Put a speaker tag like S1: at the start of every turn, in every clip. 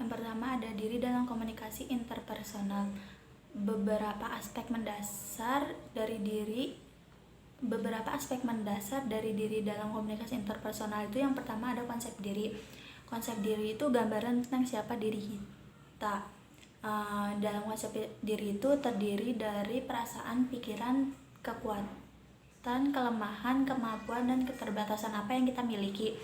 S1: Yang pertama ada diri dalam komunikasi interpersonal. Beberapa aspek mendasar dari diri dalam komunikasi interpersonal itu, yang pertama ada konsep diri. Konsep diri itu gambaran tentang siapa diri kita. Dalam konsep diri itu terdiri dari perasaan, pikiran, kekuatan, kelemahan, kemampuan, dan keterbatasan apa yang kita miliki.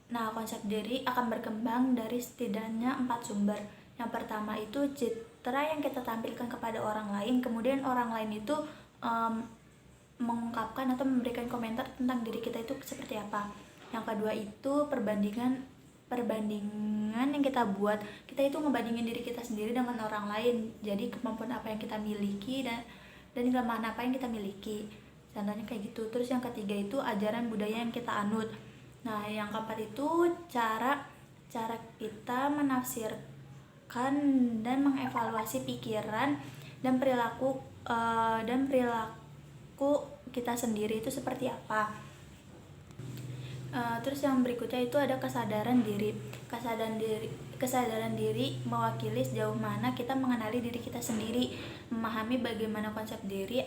S1: Nah, konsep diri akan berkembang dari setidaknya 4 sumber. Yang pertama itu citra yang kita tampilkan kepada orang lain, kemudian orang lain itu mengungkapkan atau memberikan komentar tentang diri kita itu seperti apa. Yang kedua itu perbandingan yang kita buat. Kita itu ngebandingin diri kita sendiri dengan orang lain. Jadi kemampuan apa yang kita miliki dan kelemahan apa yang kita miliki. Contohnya kayak gitu. Terus yang ketiga itu ajaran budaya yang kita anut. Nah, yang keempat itu cara kita menafsirkan dan mengevaluasi pikiran dan perilaku kita sendiri itu seperti apa. Terus yang berikutnya itu ada kesadaran diri. Kesadaran diri mewakili sejauh mana kita mengenali diri kita sendiri. Memahami bagaimana konsep diri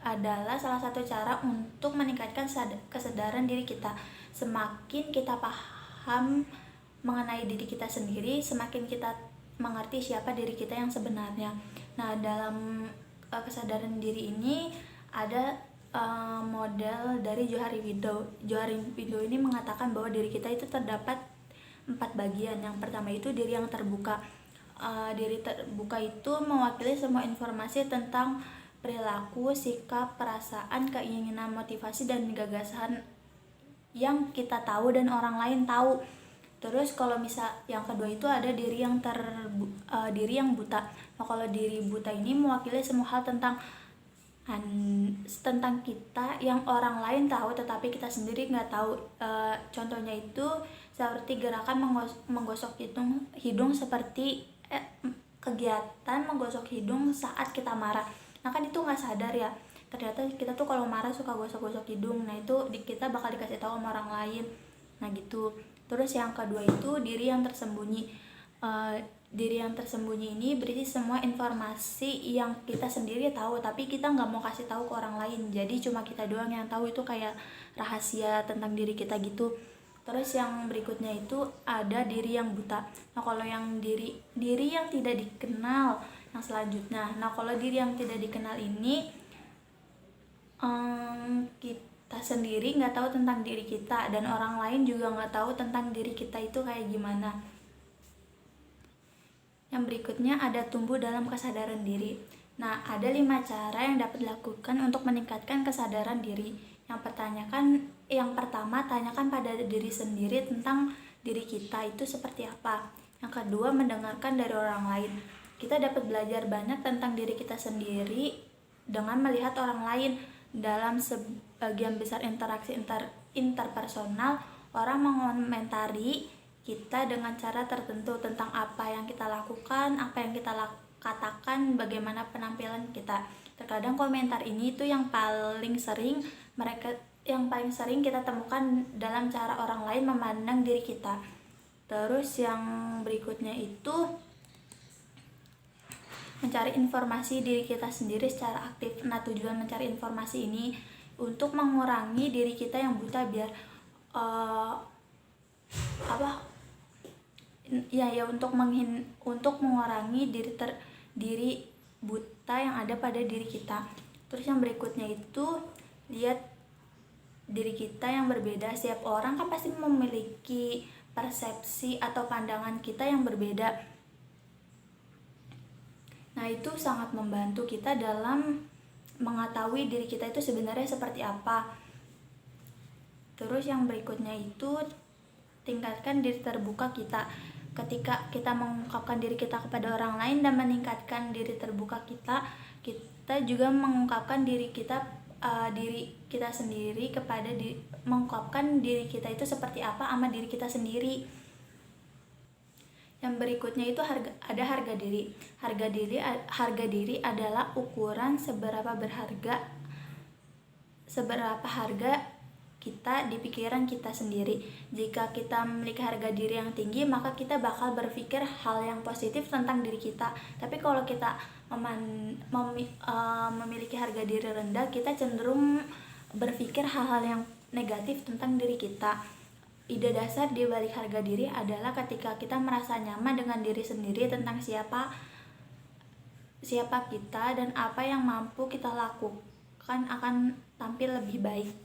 S1: adalah salah satu cara untuk meningkatkan kesadaran diri kita. Semakin kita paham mengenai diri kita sendiri, semakin kita mengerti siapa diri kita yang sebenarnya. Nah, dalam kesadaran diri ini ada model dari Johari Widow. Johari Widow ini mengatakan bahwa diri kita itu terdapat 4 bagian. Yang pertama itu diri yang terbuka. Diri terbuka itu mewakili semua informasi tentang perilaku, sikap, perasaan, keinginan, motivasi, dan gagasan yang kita tahu dan orang lain tahu. Terus kalau misal yang kedua itu ada diri yang buta. Nah, kalau diri buta ini mewakili semua hal tentang kita yang orang lain tahu tetapi kita sendiri nggak tahu. Contohnya itu seperti gerakan menggosok hidung seperti kegiatan menggosok hidung saat kita marah. Nah, kan itu nggak sadar ya, ternyata kita tuh kalau marah suka gosok-gosok hidung. Nah, itu kita bakal dikasih tahu sama orang lain. Nah, gitu. Terus yang kedua itu diri yang tersembunyi. Diri yang tersembunyi ini berisi semua informasi yang kita sendiri tahu tapi kita nggak mau kasih tahu ke orang lain. Jadi cuma kita doang yang tahu, itu kayak rahasia tentang diri kita gitu. Terus yang berikutnya itu ada diri yang buta. Nah, kalau yang diri yang tidak dikenal, yang selanjutnya. Nah, kalau diri yang tidak dikenal ini kita sendiri nggak tahu tentang diri kita dan orang lain juga nggak tahu tentang diri kita itu kayak gimana. Yang berikutnya ada tumbuh dalam kesadaran diri. Nah, ada 5 cara yang dapat dilakukan untuk meningkatkan kesadaran diri. Yang pertama, tanyakan pada diri sendiri tentang diri kita itu seperti apa. Yang kedua, mendengarkan dari orang lain. Kita dapat belajar banyak tentang diri kita sendiri dengan melihat orang lain. Dalam sebagian besar interaksi interpersonal, orang mengomentari kita dengan cara tertentu tentang apa yang kita lakukan, apa yang kita katakan, bagaimana penampilan kita. Terkadang komentar ini itu yang paling sering kita temukan dalam cara orang lain memandang diri kita. Terus yang berikutnya itu mencari informasi diri kita sendiri secara aktif. Nah, tujuan mencari informasi ini untuk mengurangi diri kita yang buta biar untuk mengurangi diri buta yang ada pada diri kita. Terus yang berikutnya itu lihat diri kita yang berbeda. Setiap orang kan pasti memiliki persepsi atau pandangan kita yang berbeda. Nah, itu sangat membantu kita dalam mengetahui diri kita itu sebenarnya seperti apa. Terus yang berikutnya itu tingkatkan diri terbuka kita. Ketika kita mengungkapkan diri kita kepada orang lain dan meningkatkan diri terbuka kita juga mengungkapkan diri kita sendiri mengungkapkan diri kita itu seperti apa sama diri kita sendiri. Yang berikutnya itu ada harga diri. Harga diri adalah ukuran seberapa harga kita di pikiran kita sendiri. Jika kita memiliki harga diri yang tinggi, maka kita bakal berpikir hal yang positif tentang diri kita. Tapi kalau kita memiliki harga diri rendah, kita cenderung berpikir hal-hal yang negatif tentang diri kita. Ide dasar di balik harga diri adalah ketika kita merasa nyaman dengan diri sendiri tentang siapa kita dan apa yang mampu kita lakukan akan tampil lebih baik.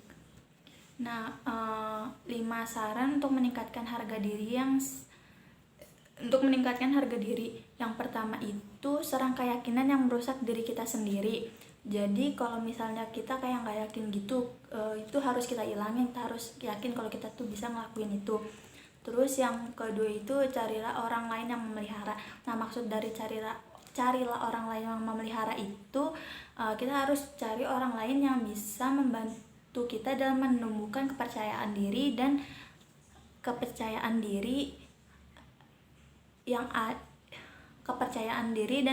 S1: Nah, 5 saran untuk meningkatkan harga diri Yang pertama itu serang keyakinan yang merusak diri kita sendiri. Jadi kalau misalnya kita kayak nggak yakin gitu, itu harus kita ilangin. Kita harus yakin kalau kita tuh bisa ngelakuin itu. Terus yang kedua itu carilah orang lain yang memelihara. Nah, maksud dari carilah orang lain yang memelihara itu, kita harus cari orang lain yang bisa membantu kita dalam menumbuhkan kepercayaan diri dan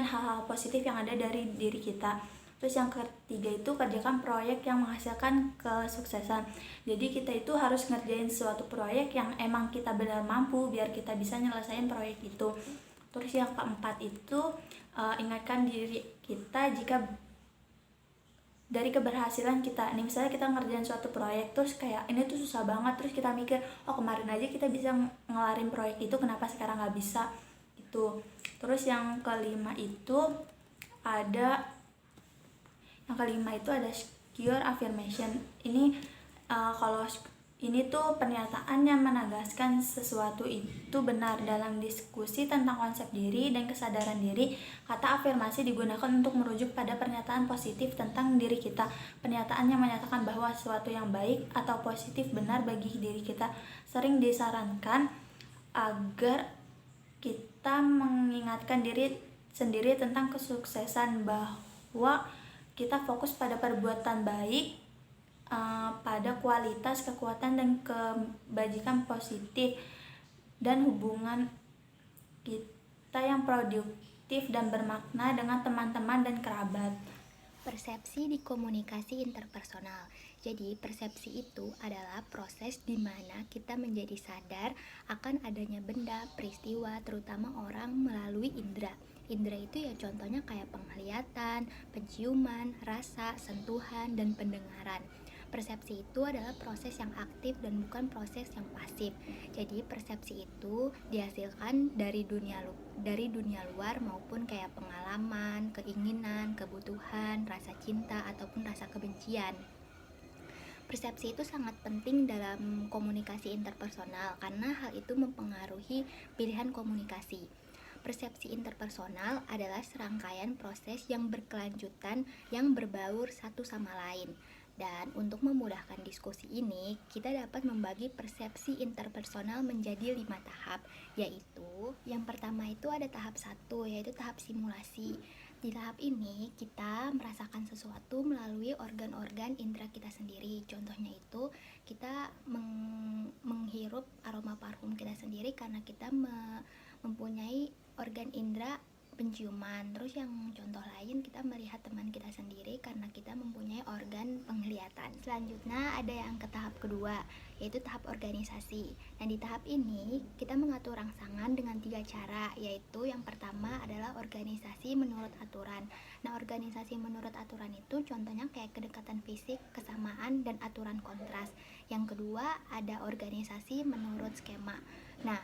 S1: hal-hal positif yang ada dari diri kita. Terus yang ketiga itu kerjakan proyek yang menghasilkan kesuksesan. Jadi kita itu harus ngerjain suatu proyek yang emang kita benar mampu biar kita bisa nyelesain proyek itu. Terus yang keempat itu ingatkan diri kita jika dari keberhasilan kita. Nih misalnya kita ngerjain suatu proyek terus kayak ini tuh susah banget, terus kita mikir, oh kemarin aja kita bisa ngelarin proyek itu, kenapa sekarang nggak bisa gitu. Terus yang kelima itu ada secure affirmation. Ini kalau ini tuh pernyataan yang menegaskan sesuatu itu benar. Dalam diskusi tentang konsep diri dan kesadaran diri, kata afirmasi digunakan untuk merujuk pada pernyataan positif tentang diri kita. Pernyataan yang menyatakan bahwa sesuatu yang baik atau positif benar bagi diri kita. Sering disarankan agar kita mengingatkan diri sendiri tentang kesuksesan, bahwa kita fokus pada perbuatan baik, pada kualitas, kekuatan, dan kebajikan positif, dan hubungan kita yang produktif dan bermakna dengan teman-teman dan kerabat.
S2: Persepsi di komunikasi interpersonal. Jadi persepsi itu adalah proses di mana kita menjadi sadar akan adanya benda, peristiwa, terutama orang melalui indera. Indera itu ya contohnya kayak penglihatan, penciuman, rasa, sentuhan, dan pendengaran. Persepsi itu adalah proses yang aktif dan bukan proses yang pasif. Jadi persepsi itu dihasilkan dari dunia luar maupun kayak pengalaman, keinginan, kebutuhan, rasa cinta ataupun rasa kebencian. Persepsi itu sangat penting dalam komunikasi interpersonal karena hal itu mempengaruhi pilihan komunikasi. Persepsi interpersonal adalah serangkaian proses yang berkelanjutan yang berbaur satu sama lain. Dan untuk memudahkan diskusi ini, kita dapat membagi persepsi interpersonal menjadi 5 tahap, yaitu yang pertama itu ada tahap 1, yaitu tahap simulasi. Di tahap ini, kita merasakan sesuatu melalui organ-organ indera kita sendiri. Contohnya itu, kita menghirup aroma parfum kita sendiri karena kita mempunyai organ indera penciuman. Terus yang contoh lain, kita melihat teman kita sendiri karena kita mempunyai organ penglihatan. Selanjutnya ada yang ke tahap kedua, yaitu tahap organisasi. Nah di tahap ini kita mengatur rangsangan dengan 3 cara, yaitu yang pertama adalah organisasi menurut aturan. Nah organisasi menurut aturan itu contohnya kayak kedekatan fisik, kesamaan, dan aturan kontras. Yang kedua ada organisasi menurut skema. Nah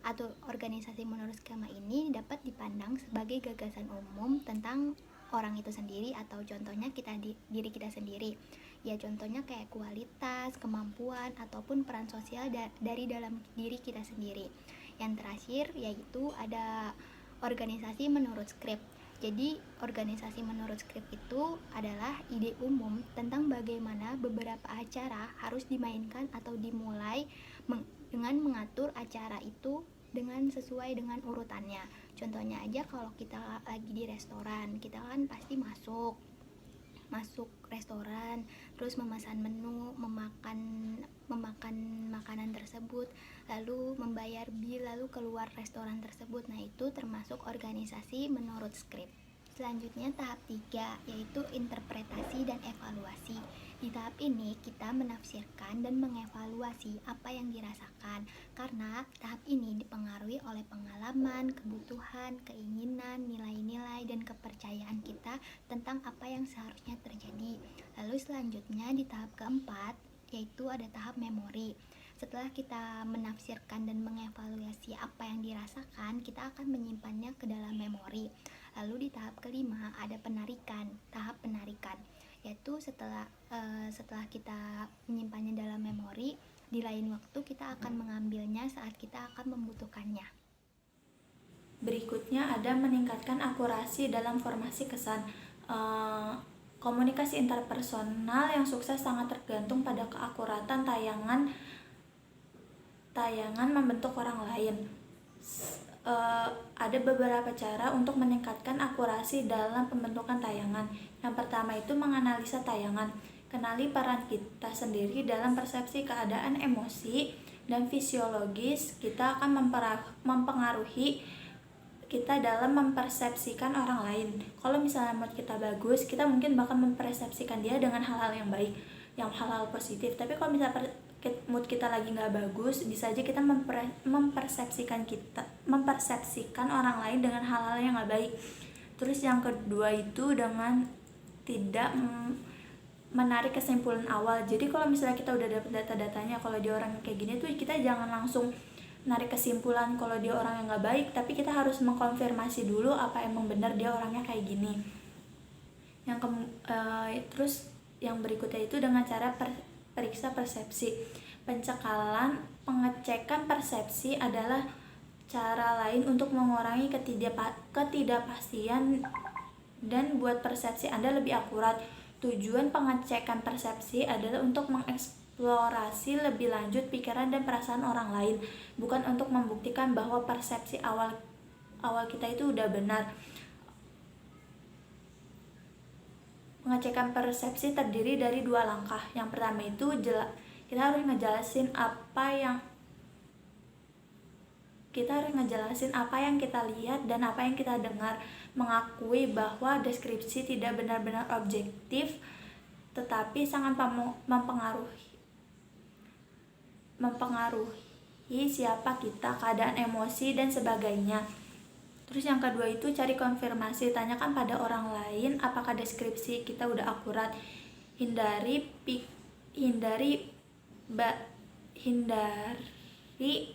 S2: atau organisasi menurut skema ini dapat dipandang sebagai gagasan umum tentang orang itu sendiri atau contohnya diri kita sendiri. Ya contohnya kayak kualitas, kemampuan, ataupun peran sosial dari dalam diri kita sendiri. Yang terakhir yaitu ada organisasi menurut skrip. Jadi organisasi menurut skrip itu adalah ide umum tentang bagaimana beberapa acara harus dimainkan atau dimulai dengan mengatur acara itu dengan sesuai dengan urutannya. Contohnya aja kalau kita lagi di restoran, kita kan pasti masuk restoran, terus memesan menu, memakan makanan tersebut, lalu membayar bil, lalu keluar restoran tersebut. Nah itu termasuk organisasi menurut skrip. Selanjutnya tahap 3 yaitu interpretasi dan evaluasi. Di tahap ini kita menafsirkan dan mengevaluasi apa yang dirasakan, karena tahap ini dipengaruhi oleh pengalaman, kebutuhan, keinginan, nilai-nilai, dan kepercayaan kita tentang apa yang seharusnya terjadi. Lalu selanjutnya di tahap keempat yaitu ada tahap memori. Setelah kita menafsirkan dan mengevaluasi apa yang dirasakan, kita akan menyimpannya ke dalam memori. Lalu di tahap kelima ada tahap penarikan, yaitu setelah kita menyimpannya dalam memori, di lain waktu kita akan mengambilnya saat kita akan membutuhkannya.
S1: Berikutnya ada meningkatkan akurasi dalam formasi kesan. Komunikasi interpersonal yang sukses sangat tergantung pada keakuratan tayangan membentuk orang lain. Ada beberapa cara untuk meningkatkan akurasi dalam pembentukan tayangan. Yang pertama itu menganalisa tayangan. Kenali peran kita sendiri dalam persepsi keadaan emosi dan fisiologis kita akan mempengaruhi kita dalam mempersepsikan orang lain. Kalau misalnya mood kita bagus, kita mungkin bakal mempersepsikan dia dengan hal-hal yang baik, yang hal-hal positif. Tapi kalau misalnya mood kita lagi nggak bagus, bisa aja kita mempersepsikan orang lain dengan hal-hal yang nggak baik. Terus yang kedua itu dengan tidak menarik kesimpulan awal. Jadi kalau misalnya kita udah dapet data-datanya kalau dia orang kayak gini tuh, kita jangan langsung narik kesimpulan kalau dia orang yang nggak baik, tapi kita harus mengkonfirmasi dulu apa emang benar dia orangnya kayak gini. Terus yang berikutnya itu dengan cara periksa persepsi. Pengecekan persepsi adalah cara lain untuk mengurangi ketidakpastian dan buat persepsi Anda lebih akurat. Tujuan pengecekan persepsi adalah untuk mengeksplorasi lebih lanjut pikiran dan perasaan orang lain, bukan untuk membuktikan bahwa persepsi awal kita itu udah benar. Pengecekan persepsi terdiri dari 2 langkah. Yang pertama itu kita harus ngejelasin apa yang kita lihat dan apa yang kita dengar, mengakui bahwa deskripsi tidak benar-benar objektif tetapi sangat mempengaruhi siapa kita, keadaan emosi dan sebagainya. Terus yang kedua itu cari konfirmasi, tanyakan pada orang lain apakah deskripsi kita udah akurat. Hindari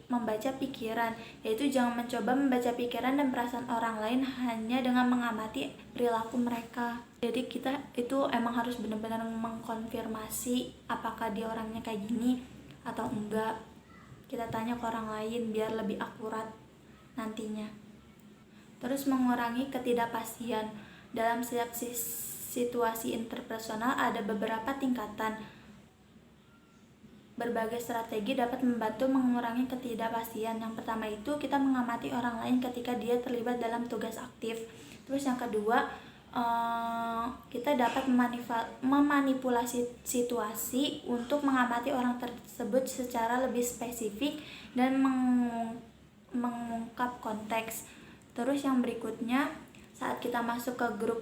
S1: membaca pikiran, yaitu jangan mencoba membaca pikiran dan perasaan orang lain hanya dengan mengamati perilaku mereka. Jadi kita itu emang harus benar-benar mengkonfirmasi apakah dia orangnya kayak gini atau enggak. Kita tanya ke orang lain biar lebih akurat nantinya. Terus mengurangi ketidakpastian. Dalam setiap situasi interpersonal ada beberapa tingkatan. Berbagai strategi dapat membantu mengurangi ketidakpastian. Yang pertama itu kita mengamati orang lain ketika dia terlibat dalam tugas aktif. Terus yang kedua, kita dapat memanipulasi situasi untuk mengamati orang tersebut secara lebih spesifik dan mengungkap konteks. Terus yang berikutnya, saat kita masuk ke grup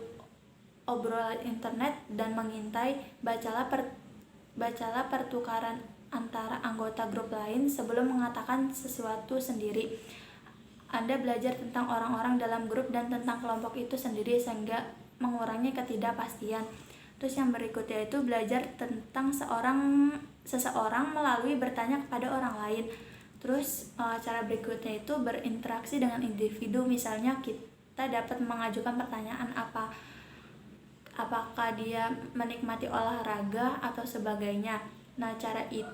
S1: obrolan internet dan mengintai, bacalah pertukaran antara anggota grup lain sebelum mengatakan sesuatu sendiri. Anda belajar tentang orang-orang dalam grup dan tentang kelompok itu sendiri sehingga mengurangi ketidakpastian. Terus yang berikutnya itu belajar tentang seseorang melalui bertanya kepada orang lain. Terus cara berikutnya itu berinteraksi dengan individu. Misalnya kita dapat mengajukan pertanyaan apakah dia menikmati olahraga atau sebagainya. Nah, cara itu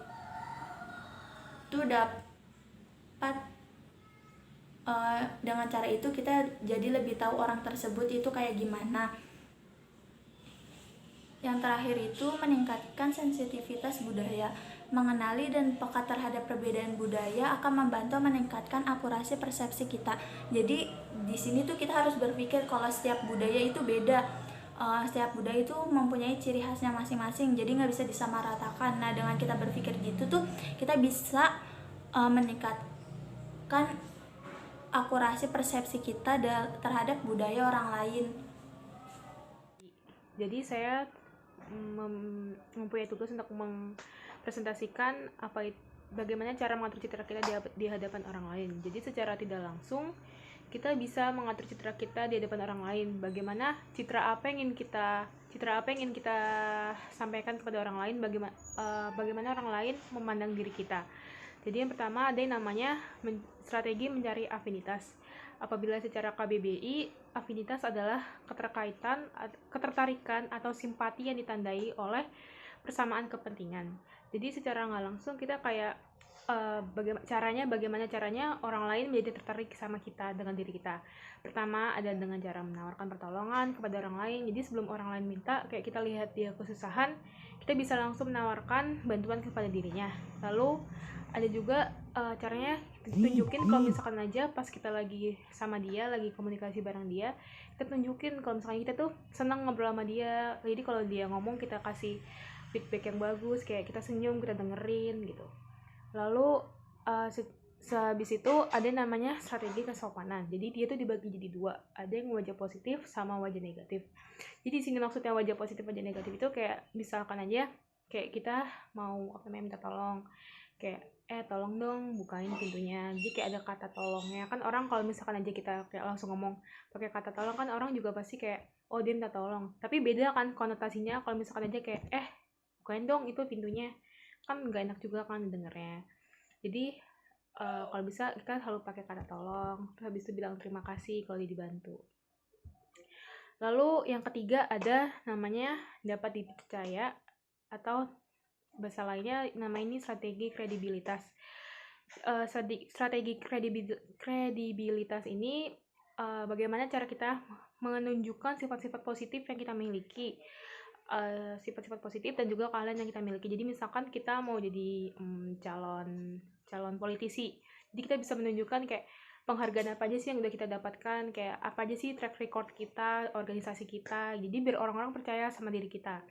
S1: dapat dengan cara itu kita jadi lebih tahu orang tersebut itu kayak gimana. Yang terakhir itu meningkatkan sensitivitas budaya. Mengenali dan peka terhadap perbedaan budaya akan membantu meningkatkan akurasi persepsi kita. Jadi di sini tuh kita harus berpikir kalau setiap budaya itu beda. Setiap budaya itu mempunyai ciri khasnya masing-masing, jadi nggak bisa disamaratakan. Nah, dengan kita berpikir gitu tuh kita bisa meningkatkan akurasi persepsi kita terhadap budaya orang lain.
S3: Jadi saya mempunyai tugas untuk mempresentasikan bagaimana cara mengatur citra kita di hadapan orang lain. Jadi secara tidak langsung kita bisa mengatur citra kita di hadapan orang lain. Bagaimana citra apa yang ingin kita sampaikan kepada orang lain, bagaimana orang lain memandang diri kita. Jadi yang pertama ada yang namanya strategi mencari afinitas. Apabila secara KBBI, afinitas adalah ketertarikan atau simpati yang ditandai oleh persamaan kepentingan. Jadi secara nggak langsung kita kayak bagaimana caranya orang lain menjadi tertarik sama kita dengan diri kita. Pertama ada dengan cara menawarkan pertolongan kepada orang lain. Jadi sebelum orang lain minta, kayak kita lihat dia kesusahan, kita bisa langsung menawarkan bantuan kepada dirinya. Lalu ada juga caranya tunjukin kalau misalkan aja pas kita lagi sama dia, lagi komunikasi bareng dia, kita tunjukin kalau misalkan kita tuh senang ngobrol sama dia. Jadi kalau dia ngomong kita kasih feedback yang bagus, kayak kita senyum, kita dengerin gitu. Lalu sehabis itu ada namanya strategi kesopanan. Jadi dia tuh dibagi jadi dua, ada yang wajah positif sama wajah negatif. Jadi di sini maksudnya wajah positif, wajah negatif itu kayak misalkan aja kayak kita mau minta tolong, kayak tolong dong bukain pintunya. Jadi kayak ada kata tolongnya. Kan orang kalau misalkan aja kita kayak langsung ngomong pakai kata tolong, kan orang juga pasti kayak oh dia minta tolong. Tapi beda kan konotasinya kalau misalkan aja kayak bukain dong itu pintunya, kan nggak enak juga kan dengernya. Jadi kalau bisa kita selalu pakai kata tolong, terus habis itu bilang terima kasih kalau dibantu. Lalu yang ketiga ada namanya dapat dipercaya, atau bahasa lainnya nama ini strategi kredibilitas. Strategi kredibilitas ini bagaimana cara kita menunjukkan sifat-sifat positif yang kita miliki, sifat-sifat positif dan juga keahlian yang kita miliki. Jadi misalkan kita mau jadi calon politisi, jadi kita bisa menunjukkan kayak penghargaan apa aja sih yang udah kita dapatkan, kayak apa aja sih track record kita, organisasi kita, jadi biar orang-orang percaya sama diri kita.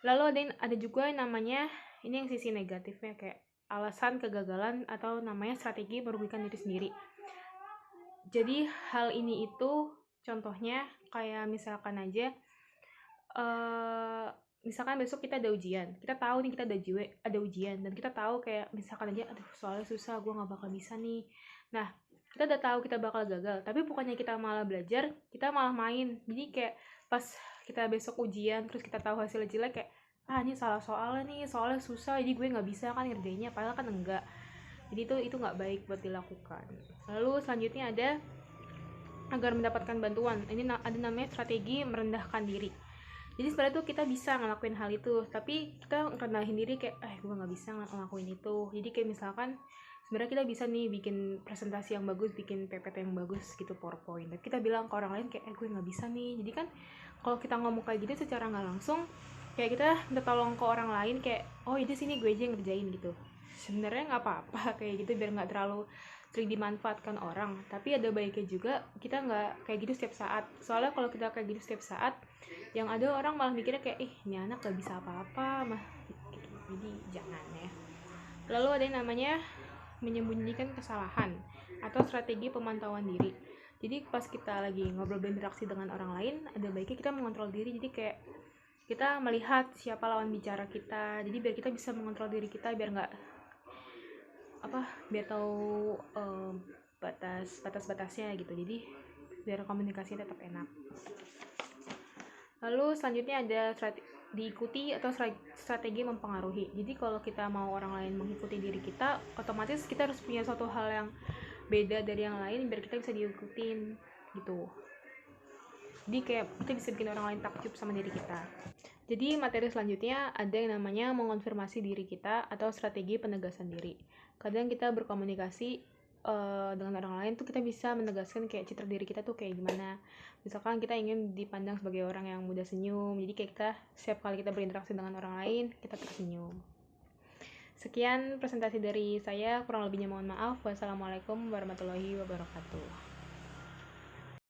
S3: Lalu ada juga yang namanya, ini yang sisi negatifnya, kayak alasan kegagalan atau namanya strategi merugikan diri sendiri. Jadi hal ini itu contohnya kayak misalkan aja misalkan besok kita ada ujian, kita tahu nih kita ada ujian, dan kita tahu kayak misalkan aja aduh soalnya susah, gue nggak bakal bisa nih. Nah kita udah tahu kita bakal gagal, tapi bukannya kita malah belajar, kita malah main. Jadi kayak pas kita besok ujian terus kita tahu hasilnya jelek, kayak ini salah soalnya susah, jadi gue nggak bisa kan ngerjainnya, padahal kan enggak. Jadi itu nggak baik buat dilakukan. Lalu selanjutnya ada agar mendapatkan bantuan, ini ada namanya strategi merendahkan diri. Jadi sebenarnya tuh kita bisa ngelakuin hal itu, tapi kita rendahin diri kayak gue nggak bisa ngelakuin itu. Jadi kayak misalkan sebenarnya kita bisa nih bikin presentasi yang bagus, bikin PPT yang bagus gitu, PowerPoint, tapi kita bilang ke orang lain kayak gue nggak bisa nih. Jadi kan kalau kita ngomong kayak gitu secara nggak langsung, kayak kita minta tolong ke orang lain kayak ini sini gue aja yang ngerjain gitu. Sebenarnya nggak apa-apa kayak gitu, biar nggak terlalu sering dimanfaatkan orang, tapi ada baiknya juga kita nggak kayak gitu setiap saat. Soalnya kalau kita kayak gitu setiap saat, yang ada orang malah mikirnya kayak ini anak gak bisa apa-apa mah gitu. Jadi jangan ya. Lalu ada yang namanya menyembunyikan kesalahan atau strategi pemantauan diri. Jadi pas kita lagi ngobrol berinteraksi dengan orang lain, ada baiknya kita mengontrol diri. Jadi kayak kita melihat siapa lawan bicara kita, jadi biar kita bisa mengontrol diri kita, biar tahu batas-batasnya gitu. Jadi biar komunikasi tetap enak. Lalu selanjutnya ada diikuti atau strategi mempengaruhi. Jadi kalau kita mau orang lain mengikuti diri kita, otomatis kita harus punya suatu hal yang beda dari yang lain biar kita bisa diikutin gitu. Jadi kayak kita bisa bikin orang lain takjub sama diri kita. Jadi materi selanjutnya ada yang namanya mengonfirmasi diri kita atau strategi penegasan diri. Kadang kita berkomunikasi dengan orang lain tuh kita bisa menegaskan kayak citra diri kita tuh kayak gimana. Misalkan kita ingin dipandang sebagai orang yang mudah senyum, jadi kayak kita setiap kali kita berinteraksi dengan orang lain kita tersenyum. Sekian presentasi dari saya, kurang lebihnya mohon maaf. Wassalamualaikum warahmatullahi wabarakatuh.